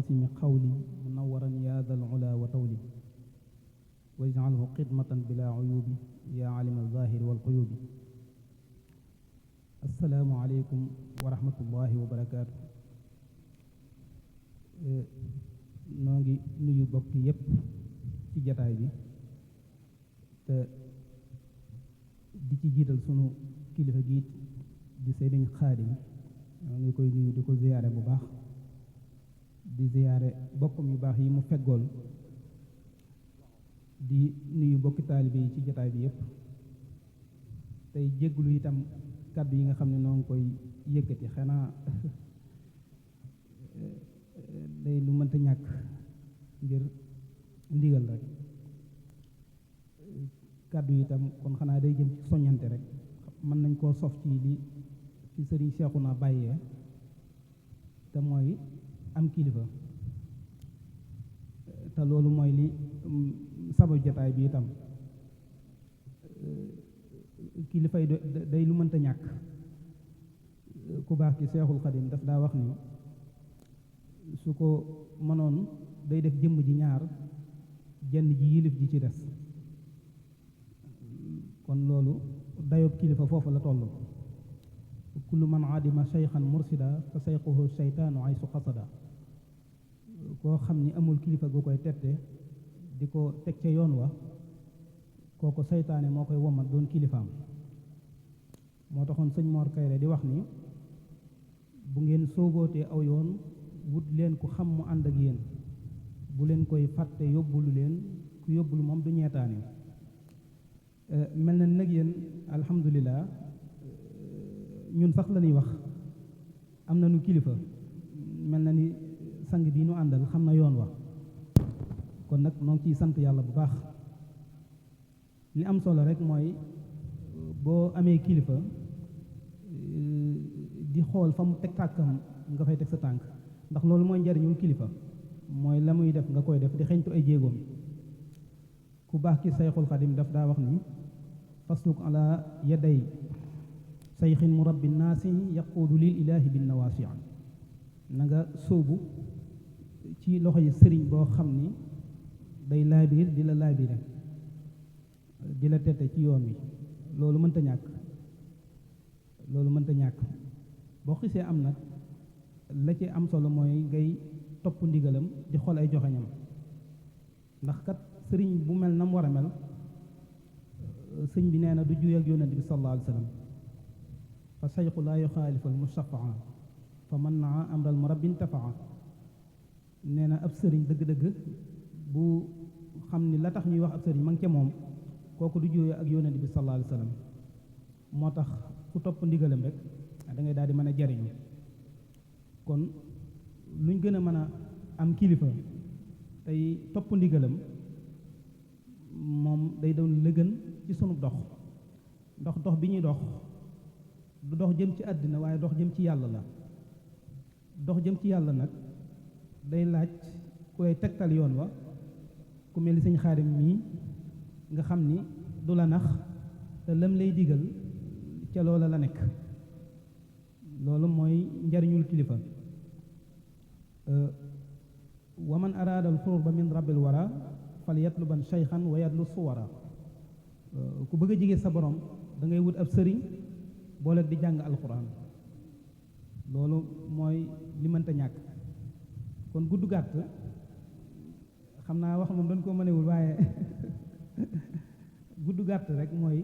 asimi xawli munawaran yaa dal ula wa tawli waj'alhu xidmatan bila uyubi yaa alima alzahiri walxuyubi. assalaamu aleykum wa rahmatullahi wa barakaatu. noo ngi nuyu bokk yépp ci jataay bi te di ci jiital sunu kilifa giit di Sëriñ Xaadim noo ngi koy nuyu di ko ziyaare bu baax di ziyaare bokkam yu baax yi mu feggool di nuyu bokki taalibe yi ci jataay bi yépp tey jégglu itam kàddu yi nga xam ne noo ngi koy yëkkati xanaa day lu mënta ñàkk ngir ndigal rek kàddu yi itam kon xanaa day jëm ci soññante rek mën nañ koo sof ci li ci sëriñ Seexuna bàyyee te mooy am kilifa te loolu mooy li sababu jataay bi itam kilifa yi day lu mënta ñàkk. ku baax ki Seexul Xadim daf daa wax ni su ko mënoon day def jëmm ji ñaar jenn ji yilif ji ci des kon loolu dayob kilifa foofu la toll. kullu man aadima shaykhan mursida fa sayquhu shaytaanu ay su xasada. koo xam ni amul kilifa gu koy tette di ko teg ca yoon wa kooku seytaane moo koy womat doon kilifaam. moo taxoon sëñ Mor Kayre di wax ni bu ngeen soobootee aw yoon wut leen ku xam mu ànd ak yéen bu leen koy fàtte yóbbulu leen ku yóbbulu moom du ñeetaane. mel na nag yéen alhamdulilah ñun sax la ñuy wax am na nu kilifa mel na ni sang bii nu àndal xam na yoon wa kon nag noo ngi ciy sant yàlla bu baax. li am solo rek mooy boo amee kilifa di xool fa mu teg tàkkam nga fay teg sa tànk ndax loolu mooy njariñul kilifa mooy la muy def nga koy def di xeñtu ay jéegoom. ku baax ki Sayxul Xadim daf daa wax ni fasluk ala yaday sayxin murabbi naasi yaquudu lil ilaahi bin nawaasi na nga sóobu ci loxo yi sëriñ boo xam ni day laabiir di la laabire di la tette ci yoon wi. loolu mënta ñàkk loolu mënta ñàkk boo xisee am nag la ci am solo mooy ngay topp ndigalam di xool ay joxañam ndax kat sëriñ bu mel na mu war a mel sëñ bi nee na du juy ak yonent bi sallallahu alayhi wa sallam fa sayxu laa yuxaalifu al mustafaa fa man naa amral murabbin tafaa. nee na ab sëriñ dëgg-dëgg bu xam ni la tax ñuy wax ab sëriñ ma ngi ca moom kooku du jooyoo ak yonent bi sallallahu alayhi wa sallam. moo tax ku topp ndigalam rek da ngay daal di mën a jariñu. kon luñ gën a mën a am kilifa tey topp ndigalam moom day doon lëgën ci sunu dox ndax dox bi ñuy dox du dox jëm ci àddina waaye dox jëm ci yàlla la. dox jëm ci yàlla nag day laaj ku lay tegtal yoon wa ku mel ni sëñ Xaadim mii nga xam ni du la nax te lam lay digal ca loola la nekk. loolu mooy njariñul kilifa. wa man araada al xurba min rabbil wara fal yatluban shaykhan wa yatlu suwara. ku bëgg a jige sa borom da ngay wut ab sëriñ boole di jàng alxuraan. loolu mooy li mënta ñàkk. kon gudd gàtt xam naa wax moom dañ koo mënewul waaye gudd gàtt rek mooy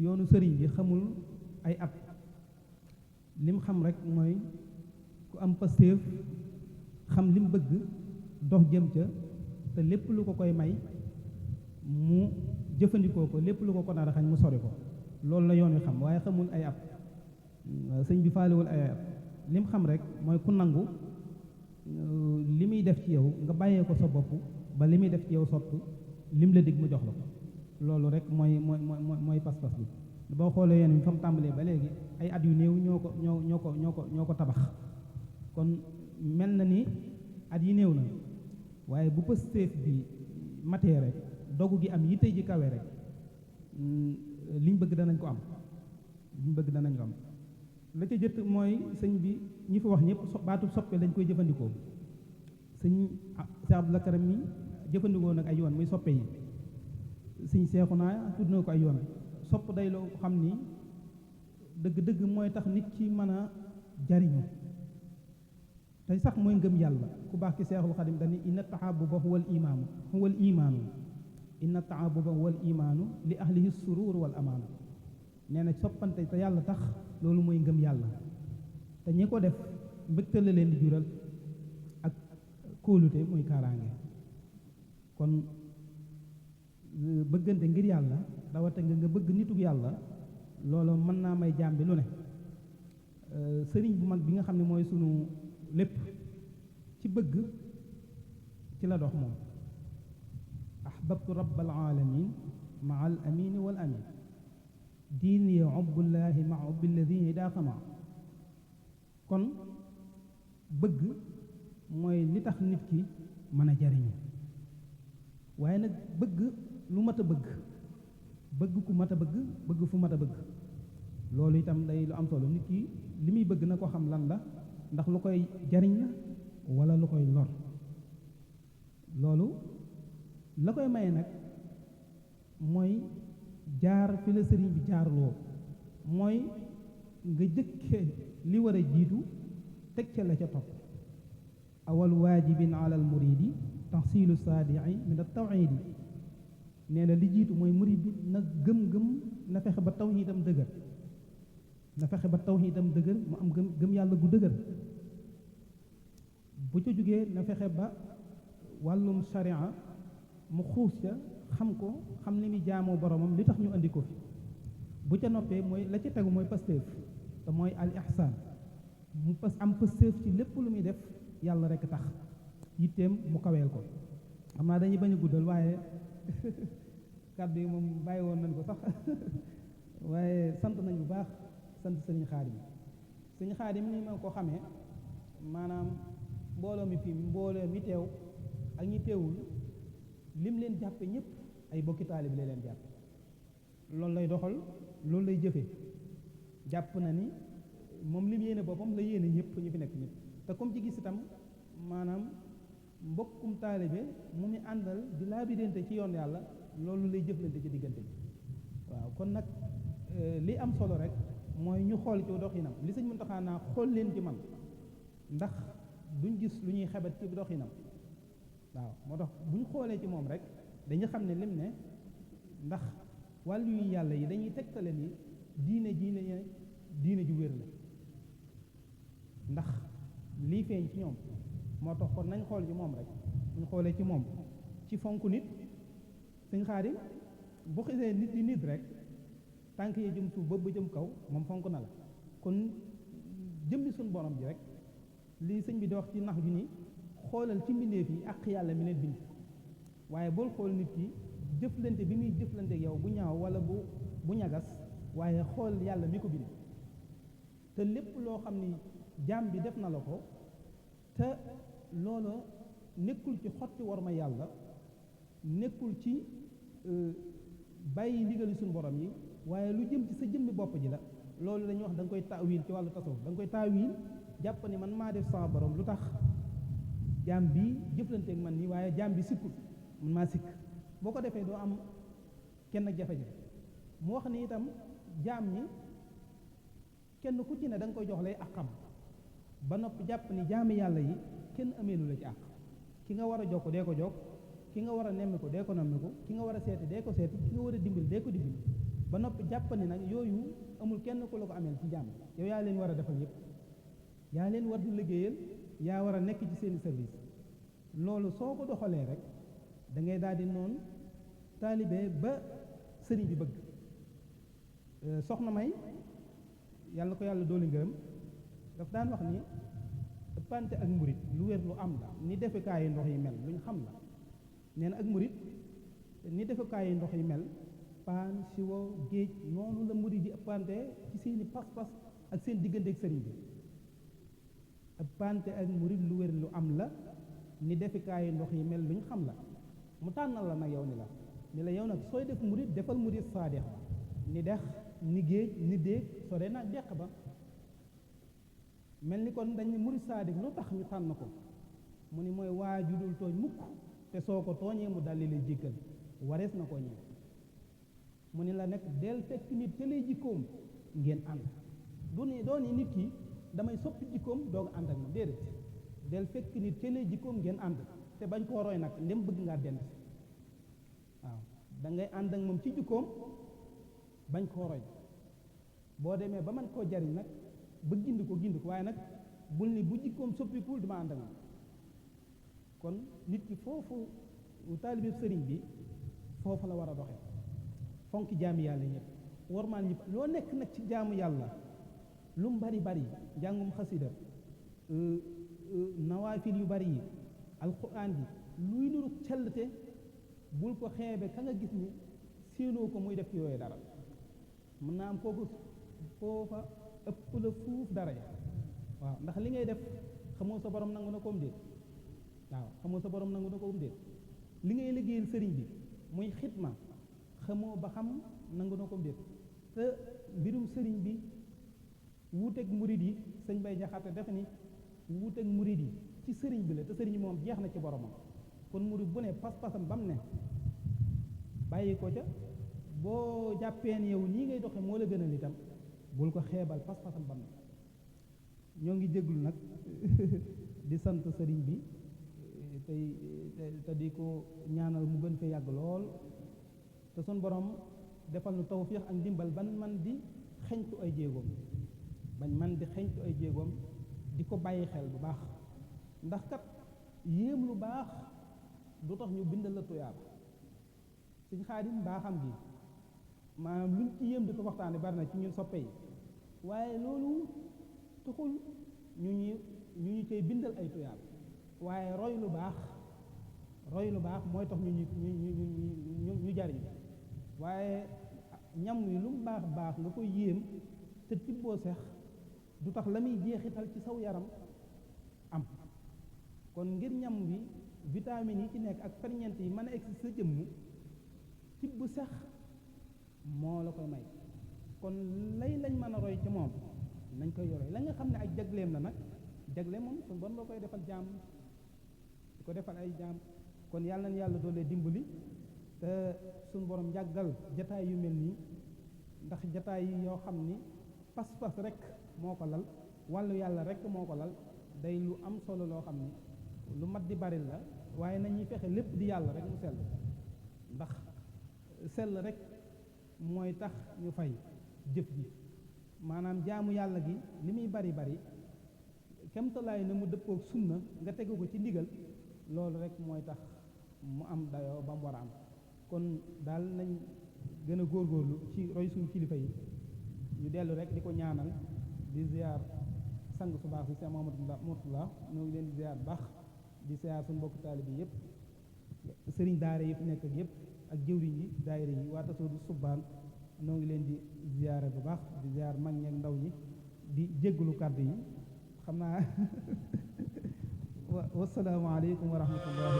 yoonu sëriñ bi xamul ay at lim xam rek mooy ku am pastéef xam lim bëgg dox jëm ca te lépp lu ko koy may mu jëfandikoo ko lépp lu ko ko nar a xañ mu sori ko. loolu la yoon wi xam waaye xamul ay at. sëñ bi faalewul ay at lim xam rek mooy ku nangu li muy def ci yow nga bàyyee ko sa bopp ba li muy def ci yow sottu lim la dig mu jox la ko. loolu rek mooy pas-pas bi. boo xoolee yoon wi fa mu tàmbalee ba léegi ay at yu néew ñoo ko tabax. kon mel na ni at yi néew na waaye bu pësteef bi matee rek dogu gi am yitte ji kawe rek liñ bëgg danañ ko am. la ca jët mooy sëñ bi ñi fi wax ñëpp baatu soppe lañ koy jëfandikoo sëñ Cheikh Abdoul Karam mi jëfandikoo nag ay yoon muy soppe yi sëñ Seexuna tudd na ko ay yoon sopp day loo xam ni dëgg-dëgg mooy tax nit ki mën a jariñu tey sax mooy ngëm yàlla ku baax ki Seexul Xadim dani inna tahabuba huwal imaanu inna tahabuba huwal imaanu li ahlihi surur wal amaanu nee na soppante te yàlla tax loolu mooy ngëm yàlla te ñi ko def mbégte la leen di jural ak kóolute muy kaaraange kon bëggante ngir yàlla rawate nga bëgg nitug yàlla loolu mën naa may jaam bi lu ne sëriñ bu mag bi nga xam ne mooy sunu lépp ci bëgg ci la dox moom ahbabtu rabbal alamin maa al amini wal amin diini ubbullahi maa ubbi alladina daa xama kon bëgg mooy li tax nit ki mën a jariñu waaye nag bëgg lu mat a bëgg bëgg ku mat a bëgg fu mat a bëgg loolu itam day lu am solo nit ki li muy bëgg na ko xam lan la ndax lu koy jariñ la wala lu koy lor loolu la koy maye nag mooy jaar fi la sëriñ bi jaarloo mooy nga jëkke li war a jiitu teg ca la ca topp awal waajibin ala al muridi tahsilu saadii min at tawhidi nee na li jiitu mooy murid bi na gëm-gëm na fexe ba tawhidam dëgër na fexe ba tawhidam dëgër mu am gëm yàlla gu dëgër bu ca jógee na fexe ba wàllum sharia mu xuus ca xam ko xam ni muy jaamoo boromam li tax ñu andi ko fi bu ca noppee mooy la ca tegu mooy pasteef te mooy al ihsaan mu am pasteef ci lépp lu muy def yàlla rekk tax yitteem mu kaweel ko xam naa dañuy bañ a guddal waaye kàddu yi moom bàyyi woon nañ ko sax waaye sant nañ bu baax sant sëriñ Xaadim sëriñ Xaadim ni ma ko xamee maanaam mbooloo mi fii mbooloo mi teew ak ñi teewul lim leen jàppe ñëpp ay bokki taalib la leen jàppe loolu lay doxal loolu lay jëfe jàpp na ni moom lim yéene boppam la yéene ñëpp ñu fi nekk ñëpp te comme ci gis itam maanaam mbokkum taalibe mu mi àndal di laabirante ci yoon yàlla loolu lay jëflante ci diggante bi waaw kon nag li am solo rek mooy ñu xool ci doxinam li sëñ Muntaxa naa xool leen ci man ndax duñ gis lu ñuy xebat ci doxinam waaw moo tax buñ xoolee ci moom rek dañu xam ne lim ne ndax wàllu yu yàlla yi dañuy tegtale ni diine ju wér la ndax lii feeñ ci ñoom moo tax kon nañ xool ci moom rek buñ xoolee ci moom ci fonk nit Sëñ Xaadim bu xisee nit di nit rek tànk yi jëm suuf ba jëm kaw moom fonk na la kon jëmmi suñ borom ji rek lii sëñ bi di wax ci nax ju ni xoolal ci mbindeef yi ak yàlla mi leen bind waaye bul xool nit ki jëflante bi muy jëflante ak yow bu ñaaw wala bu ñagas waaye xool yàlla mi ko bind te lépp loo xam ni jaam bi def na la ko te loolu nekkul ci xotti war ma yàlla nekkul ci bàyyi ndigali suñu borom yi waaye lu jëm ci sa jëmmi bopp ji la loolu la ñuy wax da nga koy taawil ci wàllu tasawuf da nga koy taawil jàpp ni man maa def sama borom lu tax jaam bi jëflanteeg man nii waaye jaam bi sikkul man maa sikk boo ko defee doo am kenn ak jafe-jafe mu wax ni itam jaam ñi kenn ku ci ne da nga koy jox lay ak xam ba noppi jàpp ni jaami yàlla yi kenn ameelu la ci àq ki nga war a jokk dee ko jokk ki nga war a nemmi ko dee ko nemmi ko ki nga war a seeti dee ko seeti ki nga war a dimbali dee ko dimbali ba noppi jàpp ni nag yooyu amul kenn ku la ko ameel ci jaam yow yaa leen war a defal yépp yaa leen war di liggéeyal yaa war a nekk ci seeni service loolu soo ko doxalee rek da ngay daal di noonu taalibe ba sëriñ bi bëgg soxna May yàlla ko yàlla dooli ngërëm daf daan wax ni ëppante ak murit lu wér lu am la ni defekaayu ndox yi mel luñ xam la nee na ak murit ni defekaayu ndox yi mel paan siwo géej noonu la murit di ëppante ci seeni pas-pas ak seen diggante ak sëriñ bi ëppante ak murit lu wér lu am la ni defekaayu ndox yi mel luñ xam la mu tànnal la nag yow ni la yow nag sooy def murit defal murit saadex ba ni dex ni géej ni déeg sore nag deq ba mel ni kon dañ ne murid saadik lu tax ñu tànn ko mu ni mooy waaju dul tooñ mukk te soo ko tooñee mu daldi lay jéggal warees na koo ñëw mu ni la nekk del fekk nit te lay jikkoom ngeen ànd du ni doon nit ki damay soppi jikkoom doog ànd ak moom déedéet del fekk nit te lay jikkoom ngeen ànd te bañ koo roy nag ndem bëgg ngaa dend waaw da ngay ànd ak moom ci jikkoom bañ koo roy boo demee ba man koo jariñ nag ba gindi ko waaye nag bul ni bu jikkoom soppikuwul duma ànd ak moom kon nit ki foofu taalibe sëriñ bi foofu la war a doxe fonk jaami yàlla ñëpp warmaan ñëpp loo nekk nag ci jaamu yàlla lu mu bari bari njàngum xasida nawaafil yu bari yi alquran bi luy nuru cellte bul ko xeebe ka nga gis ni séenoo ko muy def ci yooyu dara mën naa am kooku foofa ëpp la fuuf dara ja waaw ndax li ngay def xamoo sa borom nangu na koom déet waaw xamoo sa borom nangu na koom déet li ngay liggéeyal sëriñ bi muy xitma xamoo ba xam nangu na koom déet te mbirum sëriñ bi wuuteeg murid yi sëñ bay jaxate defe ni wuuteeg murid yi ci sëriñ bi la te sëriñ bi moom jeex na ci boromam kon murid bu ne pas-pasam ba mu ne bàyyi ko ca boo jàppee ne yow nii ngay doxe moo la gënal itam bul ko xeebal pas-pasam ba mu ne ñoo ngi jéglu nag di sant sëriñ bi te di ko ñaanal mu gën fa yàgg lool te sun borom defal nu tawfiix ak ndimbal ban man di xeñtu ay jéegoom di ko bàyyi xel bu baax ndax kat yéem lu baax du tax ñu bindal la tuyaaba suñ Xaadim baaxam gi maanaam luñ ci yéem di ko waxtaane bari na ci ñun soppe yi waaye loolu taxul ñu cay bindal ay tuyaaba waaye roy lu baax mooy tax ñu jariñ waaye ñam wi lu mu baax nga koy yéem te tibboo seex du tax la muy jeexital ci saw yaram am kon ngir ñam wi vitamines yi ci nekk ak ferñeent yi mën a egsi sa jëmm tibb sax moo la koy may kon lañ mën a roy ci moom nañ koy yoroy la nga xam ne ak jagleem la nag jagle moom suñu bon loo koy defal jaam di ko defal ay jaam kon yàlla na yàlla doolee dimbali te suñu borom jàggal jataay yu mel nii ndax jataay yi yoo xam ni pas-pas rek moo ko lal wàllu yàlla rek moo ko lal day lu am solo loo xam ni lu mat di bari la waaye nañuy fexe lépp di yàlla rek mu sell ndax sell rek mooy tax ñu fay jëf ji maanaam jaamu yàlla gi li muy bari kemtalaay na mu dëppook sunna nga tegu ko ci ndigal loolu rek mooy tax mu am dayoo ba mu war a am kon daal nañ gën a góorgóorlu ci roy suñu kilifa yi ñu dellu rek di ko ñaanal di ziar sang su baax si Cheikh Mouhamadou Mourtala ñoo ngi leen di ziar baax di ziar suñu mbokk taalibe yi yëpp sëriñ daara yi fi nekk ak yëpp ak jëwriñ yi daayira yi waa tasoodu subbaan ñoo ngi leen di ziare bu baax di ziar mag ñi ak ndaw ñi di jéggalu kàddu yi xam naa wassalaamu aleykum wa rahmatullahi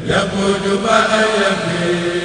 يقود بأن يكفي